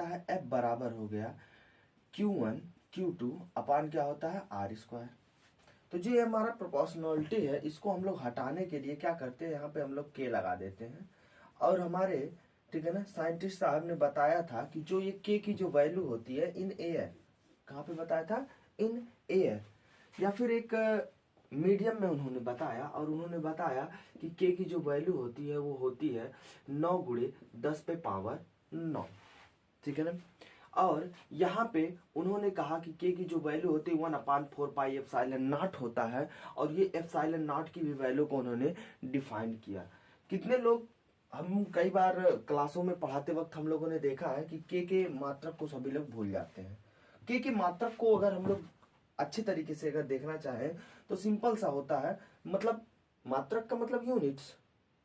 आता है F बराबर हो गया Q1 Q2 अपान क्या होता है R स्क्वायर। तो जो ये हमारा प्रोपोर्शनलिटी है इसको हम लोग हटाने के लिए क्या करते हैं, यहाँ पे हम लोग K लगा देते हैं। और हमारे ठीक है ना साइंटिस्ट साहब ने बताया था कि जो ये K की जो वैल्यू होती है इन एयर, कहाँ पे बताया था, इन एयर, या फिर एक मीडियम में उन्होंने बताया। और उन्होंने बताया कि K की जो वैल्यू होती है वो होती है 9 गुणे 10 पे पावर 9, ठीक है ना। और यहाँ पे उन्होंने कहा कि K की जो वैल्यू होती है 1/4 पाई एप्सिलॉन नॉट होता है। और ये एप्सिलॉन नॉट की भी वैल्यू को उन्होंने डिफाइन किया। कितने लोग, हम कई बार क्लासों में पढ़ाते वक्त हम लोगों ने देखा है कि K के मात्रक को सभी लोग भूल जाते हैं। K के मात्रक को अगर हम लोग अच्छे तरीके से अगर देखना चाहें तो सिंपल सा होता है, मतलब मात्रक का मतलब यूनिट्स,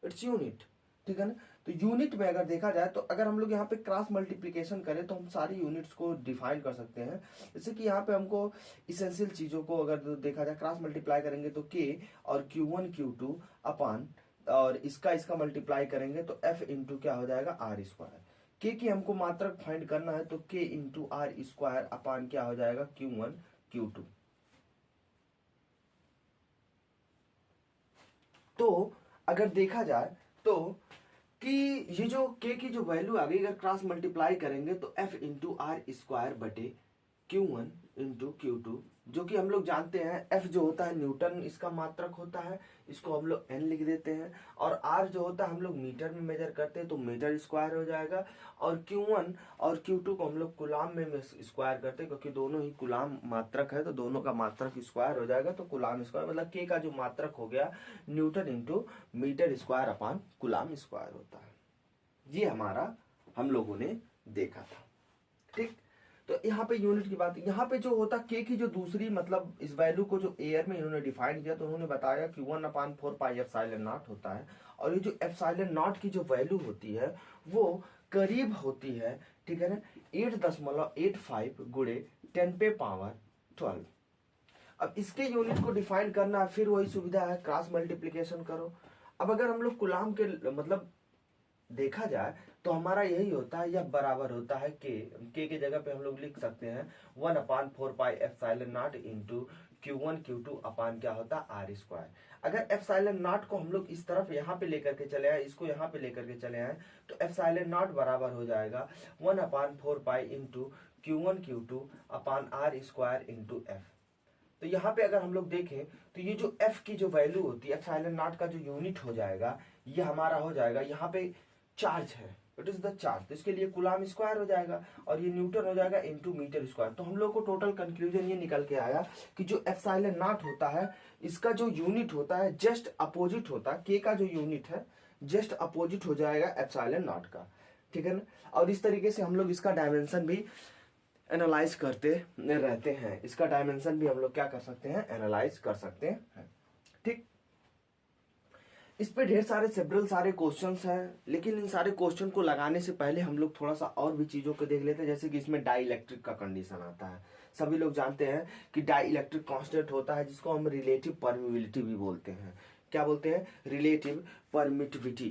इट्स यूनिट, ठीक है ना। तो यूनिट में अगर देखा जाए तो अगर हम लोग यहाँ पे क्रॉस मल्टीप्लिकेशन करें तो हम सारी यूनिट्स को डिफाइन कर सकते हैं। जैसे कि यहाँ पे हमको इसेंशियल चीजों को अगर देखा जाए क्रॉस मल्टीप्लाई करेंगे तो K और Q1 Q2 अपान और इसका मल्टीप्लाई करेंगे तो F इंटू क्या हो जाएगा R स्क्वायर। K की हमको मात्रक फाइंड करना है तो K into R square upon क्या हो जाएगा Q1 Q2। तो अगर देखा जाए तो कि ये जो K की जो वैल्यू आ गई अगर क्रॉस मल्टीप्लाई करेंगे तो F इंटू आर स्क्वायर बटे Q1 इंटू Q2, जो कि हम लोग जानते हैं F जो होता है न्यूटन इसका मात्रक होता है, इसको हम लोग N लिख देते हैं। और R जो होता है हम लोग मीटर में मेजर करते हैं तो मीटर स्क्वायर हो जाएगा। और Q1 और Q2 को हम लोग कुलाम में स्क्वायर करते हैं क्योंकि दोनों ही कुलाम मात्रक है तो दोनों का मात्रक स्क्वायर हो जाएगा। तो कुलाम स्क्वायर मतलब K का जो मात्रक हो गया newton into metre square upon coulomb square होता है। ये हमारा हम लोगों ने देखा था, ठीक। तो यहाँ पे यूनिट की बात, यहाँ पे जो होता K की जो दूसरी मतलब इस वैल्यू को जो एयर में इन्होंने डिफाइन किया तो उन्होंने बताया कि 1/4 पाई एप्सिलॉन नॉट होता है। और ये जो एप्सिलॉन नॉट की जो वैल्यू होती है वो करीब होती है, ठीक है ना, 8.85 गुणे 10 पे पावर 12। अब इसके यूनिट को डिफाइन करना फिर वही सुविधा है, क्रॉस मल्टीप्लीकेशन करो। अब अगर हम लोग कुलाम के मतलब देखा जाए तो हमारा यही होता है, यह बराबर होता है के के जगह पे हम लोग लिख सकते हैं 1/4 pi epsilon not into Q1 Q2 अपान क्या होता है आर स्क्वायर। अगर एप्सिलॉन नॉट को हम लोग इस तरफ यहाँ पे लेकर के चले आए, इसको यहाँ पे लेकर के चले आए तो एप्सिलॉन नॉट बराबर हो जाएगा 1/4 pi into Q1 Q2 upon R square into F. तो यहाँ पे अगर हम लोग देखें तो ये जो F की जो वैल्यू होती है एप्सिलॉन नॉट का जो यूनिट हो जाएगा ये हमारा हो जाएगा, यहाँ पे चार्ज है, इट इज द चार्ज, तो इसके लिए कुलाम स्क्वायर हो जाएगा और ये न्यूटन हो जाएगा इनटू मीटर स्क्वायर। तो हम लोग को टोटल कंक्लूजन ये निकल के आया कि जो एप्सिलॉन नॉट होता है इसका जो यूनिट होता है जस्ट अपोजिट होता है, K का जो यूनिट है जस्ट अपोजिट हो जाएगा एप्सिलॉन नॉट का, ठीक है ना। और इस तरीके से हम लोग इसका डायमेंशन भी एनालाइज करते रहते हैं, इसका डायमेंशन भी हम लोग क्या कर सकते हैं, एनालाइज कर सकते हैं, ठीक। इस पे ढेर सारे सेवरल सारे क्वेश्चंस हैं, लेकिन इन सारे क्वेश्चन को लगाने से पहले हम लोग थोड़ा सा और भी चीजों को देख लेते हैं। जैसे कि इसमें डाई इलेक्ट्रिक का कंडीशन आता है। सभी लोग जानते हैं कि डाई इलेक्ट्रिक कांस्टेंट होता है जिसको हम रिलेटिव परमिटिविटी भी बोलते हैं। क्या बोलते हैं, रिलेटिव परमिटिविटी,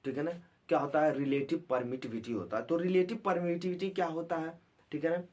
ठीक है ना। क्या होता है, रिलेटिव परमिटिविटी होता है। तो रिलेटिव परमिटिविटी क्या होता है, ठीक है ना।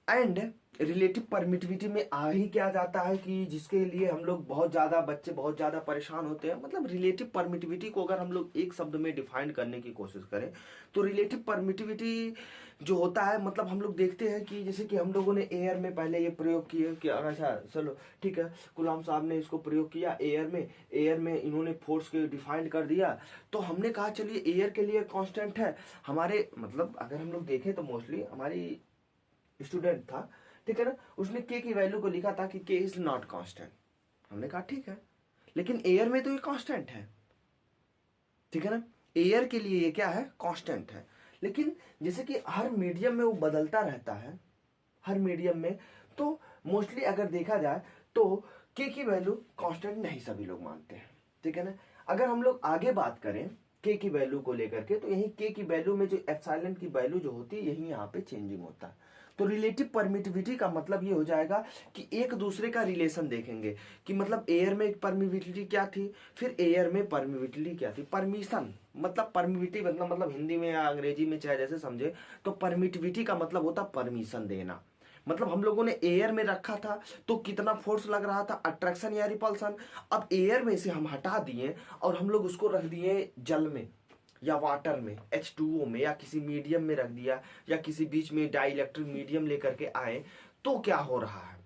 एंड रिलेटिव परमिटिविटी में आ ही क्या जाता है कि जिसके लिए हम लोग बहुत ज्यादा बच्चे बहुत ज्यादा परेशान होते हैं। मतलब रिलेटिव परमिटिविटी को अगर हम लोग एक शब्द में डिफाइन करने की कोशिश करें तो रिलेटिव परमिटिविटी जो होता है, मतलब हम लोग देखते हैं कि जैसे कि हम लोगों ने एयर में पहले ये प्रयोग किया कि अच्छा चलो ठीक है, गुलाम साहब ने इसको प्रयोग किया एयर में इन्होंने फोर्स को डिफाइन कर दिया। तो हमने कहा चलिए एयर के लिए कांस्टेंट है हमारे, मतलब अगर हम लोग देखें तो मोस्टली हमारी स्टूडेंट था, ठीक है ना, उसने K की वैल्यू को लिखा था कि K इज नॉट कांस्टेंट। हमने कहा ठीक है, लेकिन एयर में तो ये कांस्टेंट है, ठीक है ना, एयर के लिए ये क्या है, कांस्टेंट है। लेकिन जैसे कि हर मीडियम में वो बदलता रहता है, हर मीडियम में, तो मोस्टली अगर देखा जाए तो K की वैल्यू कांस्टेंट नहीं सभी लोग मानते हैं, ठीक है ना। अगर हम लोग आगे बात करें के की वैल्यू को लेकर के, तो यही के की वैल्यू में जो एप्सिलॉन की वैल्यू जो होती है यही यहाँ पे चेंजिंग होता है। तो रिलेटिव परमिटिविटी का मतलब ये हो जाएगा कि एक दूसरे का रिलेशन देखेंगे कि मतलब एयर में परमिटिविटी क्या थी, फिर एयर में परमिटिविटी क्या थी। परमिशन मतलब परमिटिविटी मतलब हिंदी में या अंग्रेजी में चाहे जैसे समझे, तो परमिटिविटी का मतलब होता परमिशन देना। मतलब हम लोगों ने एयर में रखा था तो कितना फोर्स लग रहा था, अट्रैक्शन या रिपल्सन। अब एयर में से हम हटा दिए और हम लोग उसको रख दिए जल में या वाटर में, H2O में, या किसी मीडियम में रख दिया, या किसी बीच में डाइलेक्ट्रिक मीडियम लेकर के आए, तो क्या हो रहा है,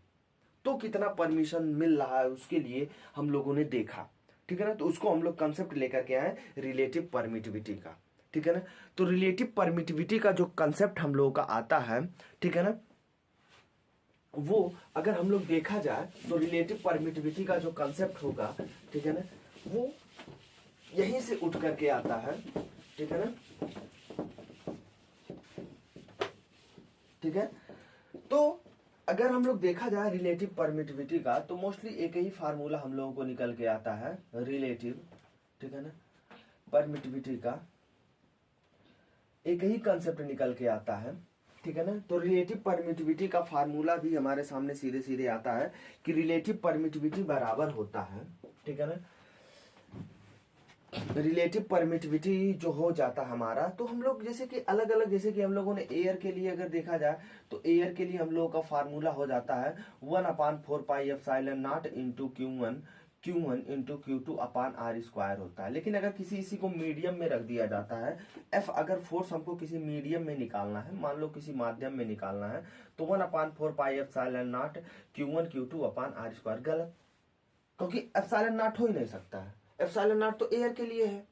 तो कितना परमिशन मिल रहा है उसके लिए हम लोगों ने देखा। ठीक है ना, तो उसको हम लोग कंसेप्ट लेकर के आए रिलेटिव परमिटिविटी का। ठीक है ना, तो रिलेटिव परमिटिविटी का जो कंसेप्ट हम लोगों का आता है, ठीक है ना, वो अगर हम लोग देखा जाए तो रिलेटिव परमिटिविटी का जो कंसेप्ट होगा, ठीक है ना, वो यहीं से उठ करके आता है। ठीक है ना, ठीक है। तो अगर हम लोग देखा जाए रिलेटिव परमिटिविटी का, तो मोस्टली एक ही फार्मूला हम लोगों को निकल के आता है रिलेटिव, ठीक है ना, परमिटिविटी का एक ही कंसेप्ट निकल के आता है। ठीक है ना, तो रिलेटिव परमिटिविटी का फार्मूला भी हमारे सामने सीधे सीधे आता है कि रिलेटिव परमिटिविटी बराबर होता है, ठीक है ना, रिलेटिव परमिटिविटी जो हो जाता है हमारा, तो हम लोग जैसे कि अलग अलग, जैसे कि हम लोगों ने एयर के लिए अगर देखा जाए तो एयर के लिए हम लोगों का फार्मूला हो जाता है 1/4πε0 इंटू Q1 इंटू Q2/r² होता है। लेकिन अगर इसी को मीडियम में रख दिया जाता है, F अगर फोर्स हमको किसी मीडियम में निकालना है, मान लो किसी माध्यम में निकालना है, तो 1/4πε0 Q1 Q2/r², गलत, क्योंकि एप्सिलॉन नॉट हो ही नहीं सकता है, एप्सिलॉन नॉट तो एयर के लिए है।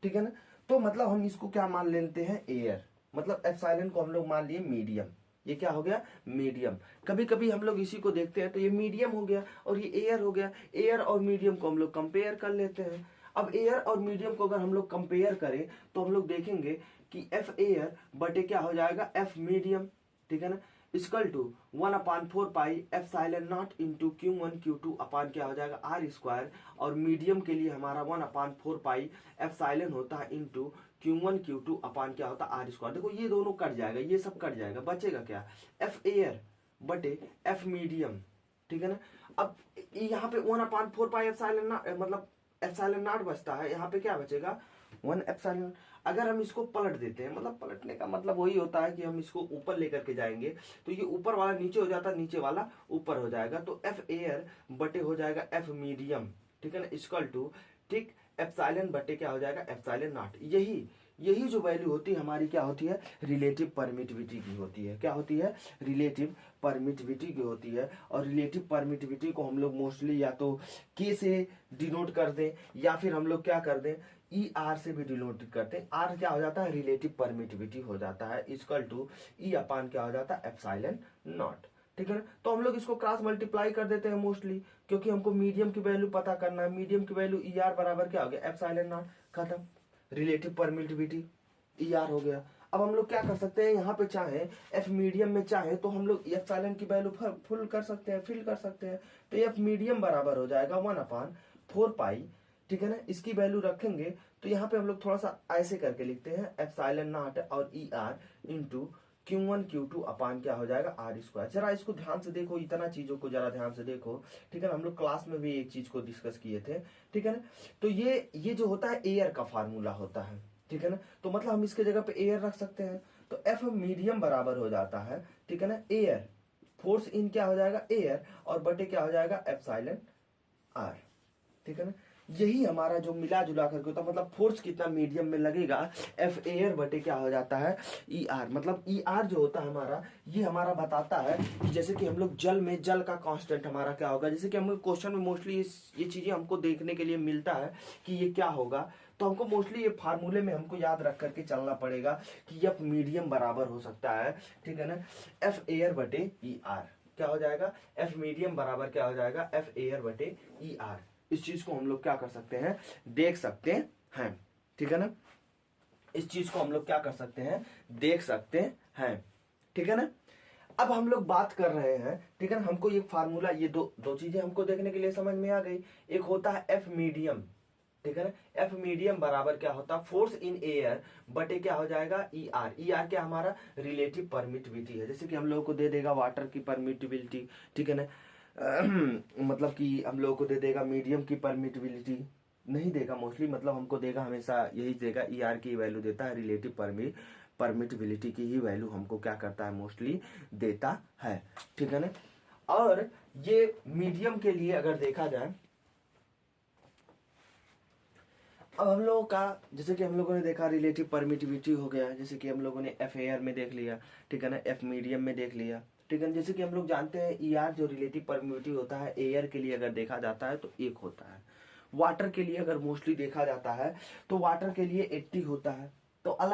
ठीक है ना, तो मतलब हम इसको क्या मान लेते हैं, एयर, मतलब एप्सिलॉन को हम लोग मान लिए मीडियम, ये क्या हो गया, मीडियम। कभी कभी हम लोग इसी को देखते हैं तो ये मीडियम हो गया और ये एयर हो गया, एयर और मीडियम को हम लोग कंपेयर कर लेते हैं। अब एयर और मीडियम को अगर हम लोग कंपेयर करें तो हम लोग देखेंगे कि एफ एयर बटे क्या हो जाएगा, एफ मीडियम, ठीक है ना, equal to 1/4πε0 into Q1 Q2 अपान क्या हो जाएगा, r², और मीडियम के लिए हमारा 1/4πε होता है इंटू Q1 Q2 अपान क्या होता है, r²। देखो ये दोनों कट जाएगा, ये सब कट जाएगा, बचेगा क्या, एफ एयर बटे एफ मीडियम। ठीक है ना, अब यहाँ पे 1/4πε मतलब एप्सिलॉन नॉट बचता है, यहाँ पे क्या बचेगा, 1 एप्सिलॉन। अगर हम इसको पलट देते हैं, मतलब पलटने का मतलब वही होता है कि हम इसको ऊपर लेकर के जाएंगे, तो ये ऊपर वाला नीचे हो जाता है, नीचे वाला ऊपर हो जाएगा, तो एफ एयर बटे हो जाएगा एफ मीडियम, ठीक है ना, इक्वल टू, ठीक, एप्सिलॉन बटे क्या हो जाएगा, एप्सिलॉन नॉट। यही जो वैल्यू होती है हमारी क्या होती है, रिलेटिव परमिटिविटी की होती है। क्या होती है, रिलेटिव परमिटिविटी की होती है। और रिलेटिव परमिटिविटी को हम लोग मोस्टली या तो के से डिनोट कर दें, या फिर हम लोग क्या कर दें, ई आर से भी डिनोट करते हैं। आर क्या हो जाता है, रिलेटिव परमिटिविटी हो जाता है, इक्वल टू ई अपान क्या हो जाता है, एप्सिलॉन नॉट। ठीक है ना, तो हम लोग इसको क्रॉस मल्टीप्लाई कर देते हैं मोस्टली, क्योंकि हमको मीडियम की वैल्यू पता करना है। मीडियम की वैल्यू ई आर बराबर क्या हो गया, एप्सिलॉन नॉट, खत्म, रिलेटिव परमिटिविटी ई आर हो गया। अब हम लोग क्या कर सकते हैं, यहाँ पे चाहे एफ मीडियम में चाहे तो हम लोग एप्सिलॉन की वैल्यू फुल कर सकते हैं, फिल कर सकते हैं। तो एफ मीडियम बराबर हो जाएगा 1/4π, ठीक है ना, इसकी वैल्यू रखेंगे तो यहाँ पे हम लोग थोड़ा सा ऐसे करके लिखते हैं, एप्सिलॉन नॉट और E R into Q1 Q2 अपान क्या हो जाएगा, r²। जरा इसको ध्यान से देखो, इतना चीजों को जरा ध्यान से देखो, ठीक है ना, हम लोग क्लास में भी एक चीज को डिस्कस किए थे, ठीक है ना। तो ये जो होता है एयर का फार्मूला होता है, ठीक है ना, तो मतलब हम इसके जगह पे एयर रख सकते हैं, तो एफ मीडियम बराबर हो जाता है, ठीक है ना, एयर, फोर्स इन क्या हो जाएगा, एयर, और बटे क्या हो जाएगा, एप्सिलॉन आर, ठीक है ना। यही हमारा जो मिला जुला करके होता है, मतलब फोर्स कितना मीडियम में लगेगा, एफ एयर बटे क्या हो जाता है, ई आर। मतलब ई आर जो होता है हमारा, ये हमारा बताता है कि जैसे कि हम लोग जल में, जल का कांस्टेंट हमारा क्या होगा, जैसे कि हम क्वेश्चन में मोस्टली ये चीजें हमको देखने के लिए मिलता है कि ये क्या होगा, तो हमको मोस्टली ये फार्मूले में हमको याद रख करके चलना पड़ेगा कि एफ मीडियम बराबर हो सकता है, ठीक है ना, एफ एयर बटे ई आर। क्या हो जाएगा, एफ मीडियम बराबर क्या हो जाएगा, एफ एयर बटे ई आर। इस चीज को हम लोग क्या कर सकते हैं, देख सकते हैं, ठीक है ना, इस चीज को हम लोग क्या कर सकते हैं, देख सकते हैं, ठीक है ना। अब हम लोग बात कर रहे हैं, ठीक है ना, हमको ये फार्मूला, ये दो चीजें हमको देखने के लिए समझ में आ गई। एक होता है एफ मीडियम, ठीक है ना। एफ मीडियम बराबर क्या होता है, फोर्स इन एयर बटे क्या हो जाएगा, ई आर। ई आर क्या हमारा रिलेटिव परमिटिविटी है, जैसे कि हम लोगों को दे देगा वाटर की परमिटिविटी, ठीक है ना, मतलब कि हम लोगों को दे देगा मीडियम की परमिटिविटी, नहीं देगा मोस्टली, मतलब हमको देगा हमेशा यही देगा, ई आर की वैल्यू देता है, रिलेटिव परमिटिविटी की ही वैल्यू हमको क्या करता है, मोस्टली देता है, ठीक है ना। और ये मीडियम के लिए अगर देखा जाए, अब हम लोगों का जैसे कि हम लोगों ने देखा रिलेटिव परमिटिविटी हो गया, जैसे कि हम लोगों ने एफ एयर में देख लिया, ठीक है ना, एफ मीडियम में देख लिया, ठीक है ना। जैसे कि हम लोग जानते हैं ई आर जो रिलेटिव परमिटिविटी होता है एयर के लिए अगर देखा जाता है तो 1 होता है, वाटर के लिए अगर मोस्टली देखा जाता है तो वाटर के लिए 80 होता है, तो अलग